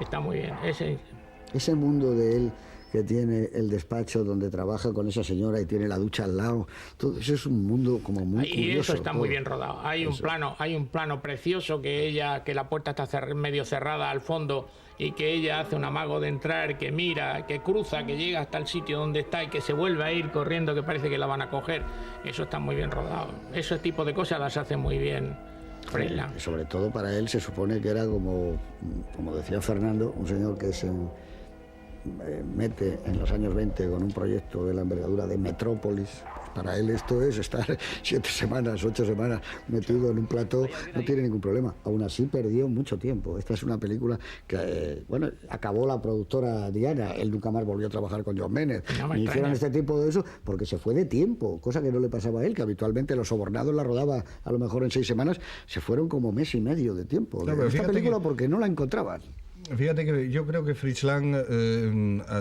está muy bien. Ese mundo de él, que tiene el despacho donde trabaja con esa señora y tiene la ducha al lado, todo eso es un mundo como muy curioso. Y eso está todo. muy bien rodado. Hay un plano precioso que la puerta está medio cerrada al fondo y que ella hace un amago de entrar, que mira, que cruza, que llega hasta el sitio donde está y que se vuelve a ir corriendo, que parece que la van a coger. Eso está muy bien rodado. Ese tipo de cosas las hace muy bien Fritz-Lang. Sobre todo para él se supone que era como decía Fernando, un señor que se mete en los años 20 con un proyecto de la envergadura de Metrópolis. Para él esto es estar 7 semanas, 8 semanas metido en un plató, no tiene ningún problema. Aún así perdió mucho tiempo. Esta es una película que, acabó la productora Diana, él nunca más volvió a trabajar con John Bennett. Ni hicieron este tipo de eso porque se fue de tiempo, cosa que no le pasaba a él, que habitualmente los sobornados la rodaba a lo mejor en 6 semanas, se fueron como mes y medio de tiempo de esta película porque no la encontraban. Fíjate que yo creo que Fritz-Lang,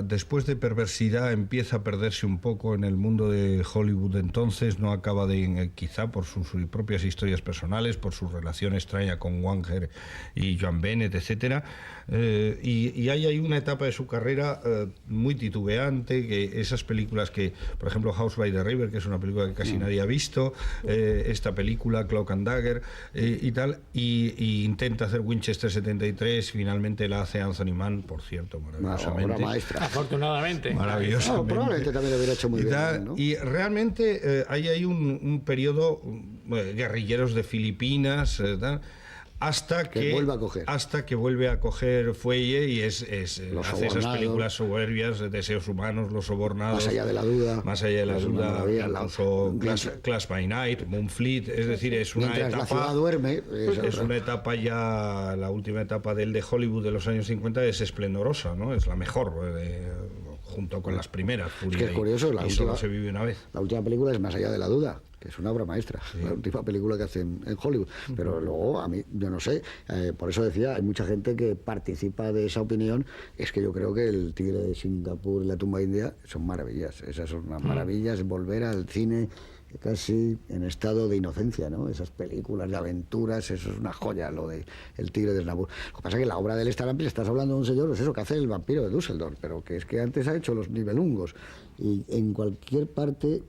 después de Perversidad, empieza a perderse un poco en el mundo de Hollywood. Entonces no acaba de, quizá por sus propias historias personales, por su relación extraña con Wanger y Joan Bennett, etcétera. Y hay una etapa de su carrera muy titubeante, que esas películas que, por ejemplo, House by the River, que es una película que casi nadie ha visto, esta película Cloak and Dagger y tal, y intenta hacer Winchester 73, finalmente la hace Anthony Mann, por cierto, maravillosamente. Obra maestra. Afortunadamente. Maravillosamente. Probablemente también lo hubiera hecho muy bien, ¿no? Y realmente ahí hay un periodo, guerrilleros de Filipinas, hasta que vuelve a coger fuelle y hace esas películas soberbias, Deseos humanos, Los sobornados, Más allá de la duda, incluso Class by Night, Moonfleet, es decir, es una Mientras etapa, la ciudad duerme, es una etapa ya, la última etapa del de Hollywood de los años 50 es esplendorosa, ¿no? Es la mejor, junto con las primeras. Es que es curioso, solo se vive una vez. La última película es Más allá de la duda, que es una obra maestra, la última película que hacen en Hollywood. Pero luego, a mí, yo no sé, por eso decía, hay mucha gente que participa de esa opinión. Es que yo creo que El tigre de Singapur y La tumba india son maravillas. Esas son unas maravillas, volver al cine casi en estado de inocencia, ¿no? Esas películas de aventuras, eso es una joya, lo de El tigre de Singapur. Lo que pasa es que la obra de él está amplia, estás hablando de un señor, pues eso, que hace El vampiro de Düsseldorf, pero que es que antes ha hecho Los Nibelungos, y en cualquier parte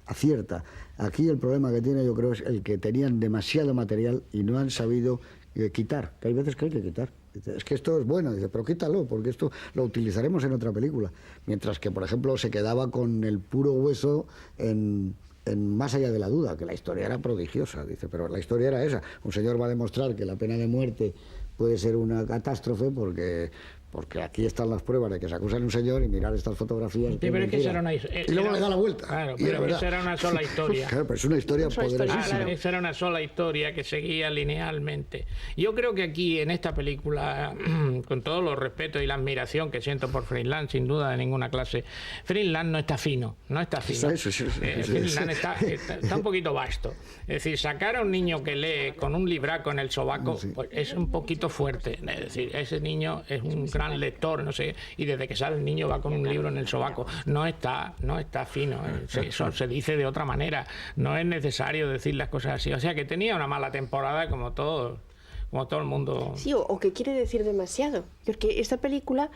acierta. Aquí el problema que tiene, yo creo, es el que tenían demasiado material y no han sabido quitar, que hay veces que hay que quitar. Es que esto es bueno, dice, pero quítalo, porque esto lo utilizaremos en otra película. Mientras que, por ejemplo, se quedaba con el puro hueso en Más allá de la duda, que la historia era prodigiosa, dice, pero la historia era esa. Un señor va a demostrar que la pena de muerte puede ser una catástrofe porque aquí están las pruebas de que se acusan a un señor y mirar estas fotografías. Sí, pero es que y luego le da la vuelta. Claro, pero esa era una sola historia. Claro, pero es una historia poderosísima. Claro, esa era una sola historia que seguía linealmente. Yo creo que aquí, en esta película, con todo los respetos y la admiración que siento por Fritz-Lang, sin duda de ninguna clase, Fritz-Lang no está fino. Fritz-Lang está un poquito vasto. Es decir, sacar a un niño que lee con un libraco en el sobaco, pues es un poquito fuerte. Es decir, ese niño es un gran lector, no sé, y desde que sale el niño va con un libro en el sobaco. No está fino, eso se dice de otra manera. No es necesario decir las cosas así. O sea, que tenía una mala temporada como todo el mundo. Sí, o que quiere decir demasiado. Porque esta película,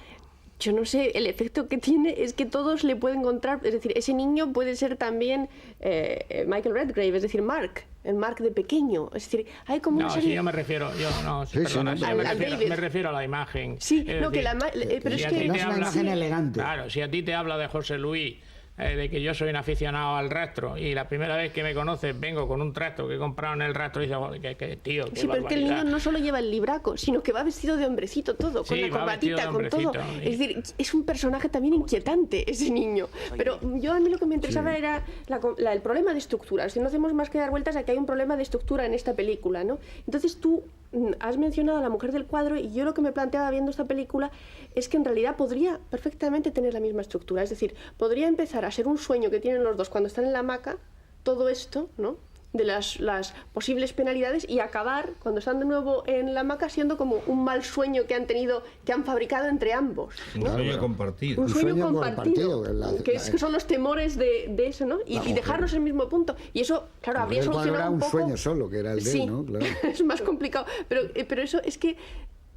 yo no sé, el efecto que tiene es que todos le pueden encontrar, es decir, ese niño puede ser también Michael Redgrave, es decir, el Mark de pequeño, es decir, hay como una serie... Sí, yo me refiero, me refiero a la imagen. Sí, pero es que no es una imagen elegante. Claro, si a ti te habla de José Luis, de que yo soy un aficionado al rastro y la primera vez que me conoces vengo con un trastro que he comprado en el rastro y dices, joder, que tío, qué sí, pero es que el niño no solo lleva el libraco, sino que va vestido de hombrecito todo, con la corbatita, con todo. Es decir, es un personaje también inquietante ese niño. Pero a mí lo que me interesaba era el problema de estructura. Si no hacemos más que dar vueltas a que hay un problema de estructura en esta película, ¿no? Entonces tú has mencionado a la mujer del cuadro y yo lo que me planteaba viendo esta película es que en realidad podría perfectamente tener la misma estructura, es decir, podría empezar a ser un sueño que tienen los dos cuando están en la hamaca, todo esto, ¿no?, de las posibles penalidades, y acabar cuando están de nuevo en la hamaca siendo como un mal sueño que han fabricado entre ambos, ¿no? Un sueño compartido. Un sueño compartido, que son los temores de eso, ¿no? Y dejarnos en el mismo punto. Y eso, claro, habría solucionado un poco... Era un sueño solo, que era el de él, ¿no? Claro. Es más complicado. Pero eso es que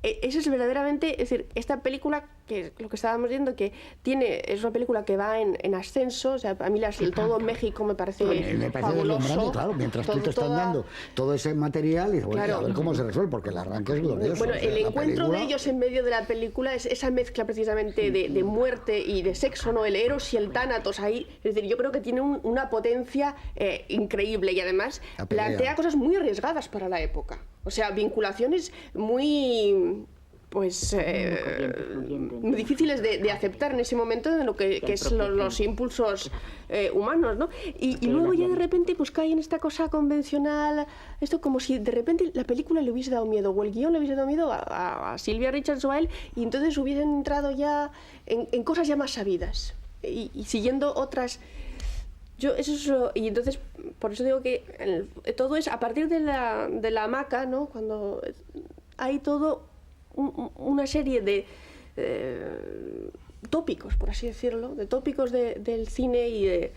eso es verdaderamente, es decir, esta película, que es lo que estábamos viendo, que es una película que va en ascenso, o sea, a mí todo México me parece fabuloso. Claro, mientras tú te estás dando todo ese material y bueno, claro, a ver cómo se resuelve, porque el arranque es glorioso. Bueno, el encuentro de ellos en medio de la película es esa mezcla precisamente de muerte y de sexo, ¿no? El Eros y el Tánatos ahí, es decir, yo creo que tiene una potencia increíble y además plantea cosas muy arriesgadas para la época. O sea, vinculaciones muy muy difíciles de aceptar en ese momento de lo que es los impulsos humanos, ¿no? Y luego ya de repente pues cae en esta cosa convencional, esto como si de repente la película le hubiese dado miedo o el guión le hubiese dado miedo a Sylvia Richards o a él, y entonces hubiesen entrado ya en cosas ya más sabidas y siguiendo otras. Y entonces, por eso digo que todo es a partir de la hamaca, ¿no? Cuando hay todo una serie de tópicos, por así decirlo, de tópicos del cine y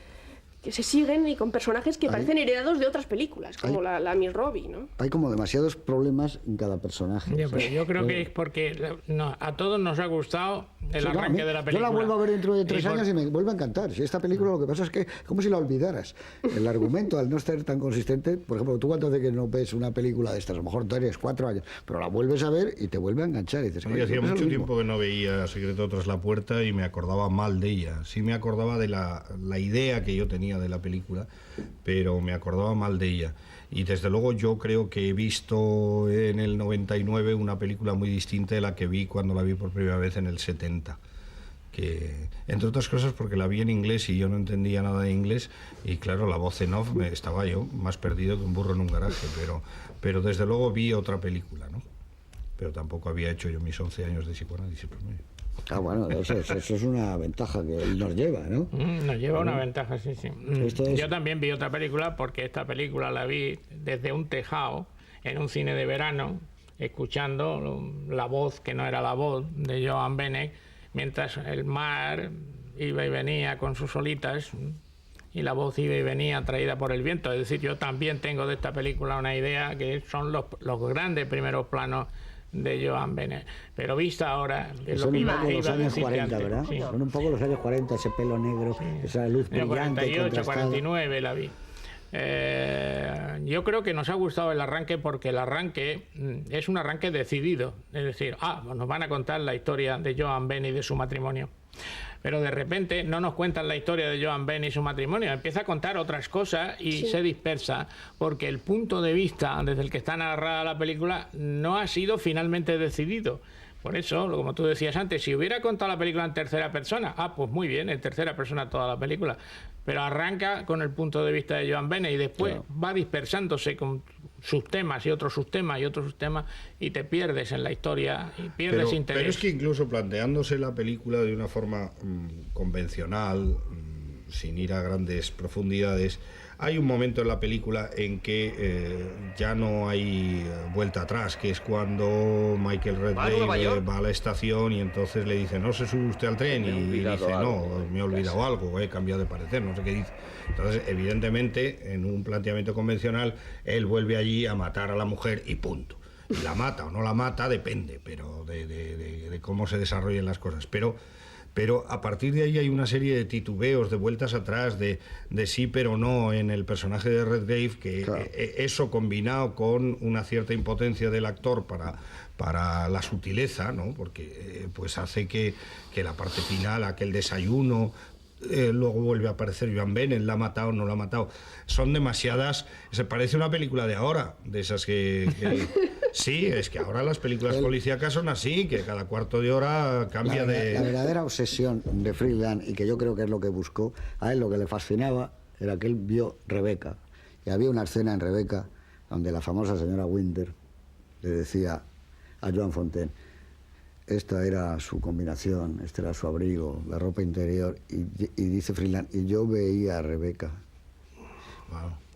que se siguen y con personajes que parecen heredados de otras películas, como la Miss Robbie, ¿no? Hay como demasiados problemas en cada personaje. Pero yo creo que es porque a todos nos ha gustado el arranque de la película. Yo la vuelvo a ver dentro de 3 años y me vuelve a encantar. Si esta película lo que pasa es que como si la olvidaras. El argumento, al no estar tan consistente, por ejemplo, tú cuánto hace que no ves una película de estas, a lo mejor 3, 4 años, pero la vuelves a ver y te vuelve a enganchar. Y dices, hacía mucho tiempo que no veía Secreto tras la puerta y me acordaba mal de ella. Sí me acordaba de la idea que yo tenía de la película, pero me acordaba mal de ella. Y desde luego yo creo que he visto en el 99 una película muy distinta de la que vi cuando la vi por primera vez en el 70. Que, entre otras cosas porque la vi en inglés y yo no entendía nada de inglés, y claro, la voz en off estaba yo más perdido que un burro en un garaje, pero desde luego vi otra película, ¿no? Pero tampoco había hecho yo mis 11 años de psicoanálisis. Bueno, eso es una ventaja que él nos lleva, ¿no? Nos lleva una ventaja, sí. Yo también vi otra película, porque esta película la vi desde un tejado, en un cine de verano, escuchando la voz que no era la voz de Joan Bennett, mientras el mar iba y venía con sus olitas y la voz iba y venía traída por el viento. Es decir, yo también tengo de esta película una idea que son los grandes primeros planos de Joan Bennett, pero vista ahora es lo que iba los años 40, ¿verdad? Sí. Son un poco los años 40, ese pelo negro, esa luz brillante, 48, 49 la vi. Yo creo que nos ha gustado el arranque porque el arranque es un arranque decidido, es decir, nos van a contar la historia de Joan Bennett y de su matrimonio, pero de repente no nos cuentan la historia de Joan Bennett y su matrimonio, empieza a contar otras cosas y se dispersa porque el punto de vista desde el que está narrada la película no ha sido finalmente decidido. Por eso, como tú decías antes, si hubiera contado la película en tercera persona, pues muy bien, en tercera persona toda la película, pero arranca con el punto de vista de Joan Bennett y después va dispersándose con sus temas y otros subtemas y otros subtemas y te pierdes en la historia y pierdes interés. Pero es que incluso planteándose la película de una forma convencional, sin ir a grandes profundidades, hay un momento en la película en que ya no hay vuelta atrás, que es cuando Michael Redgrave va a la estación y entonces le dice, no se sube usted al tren, y dice, no, me he olvidado algo, he cambiado de parecer, no sé qué dice. Entonces, evidentemente, en un planteamiento convencional, él vuelve allí a matar a la mujer y punto. Y la mata o no la mata, depende, pero de cómo se desarrollen las cosas. Pero a partir de ahí hay una serie de titubeos, de vueltas atrás, de sí pero no en el personaje de Redgrave, que eso combinado con una cierta impotencia del actor para la sutileza, ¿no? Porque pues hace que la parte final, aquel desayuno, luego vuelve a aparecer Joan Bennett, la ha matado, no la ha matado. Son demasiadas. Se parece una película de ahora, de esas que sí, es que ahora las películas policíacas son así, que cada cuarto de hora cambia de... La verdadera obsesión de Friedland, y que yo creo que es lo que buscó, a él lo que le fascinaba era que él vio Rebeca. Y había una escena en Rebeca donde la famosa señora Winter le decía a Joan Fontaine, esta era su combinación, este era su abrigo, la ropa interior, y dice Friedland, y yo veía a Rebeca.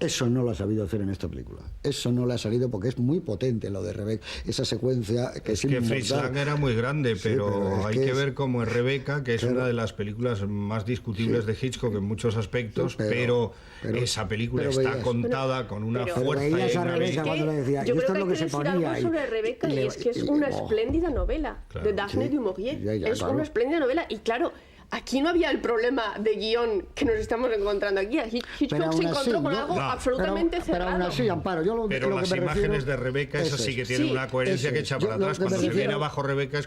Eso no lo ha sabido hacer en esta película. Eso no le ha salido porque es muy potente lo de Rebeca. Esa secuencia que es que Fritz Lang era muy grande, pero hay que ver cómo es Rebeca, que es una de las películas más discutibles de Hitchcock en muchos aspectos, pero esa película está contada con una fuerza. Veías a Rebeca cuando le decía, yo esto creo es lo que se ponía. Algo sobre Rebeca y es que es una espléndida novela de Daphne du Maurier. Es una espléndida novela y claro, aquí no había el problema de guión que nos estamos encontrando aquí. Hitchcock se encontró con algo absolutamente cerrado. Pero aún así, Amparo, pero las imágenes de Rebeca, esas sí que tienen una coherencia que echa para atrás. Cuando se viene abajo Rebeca es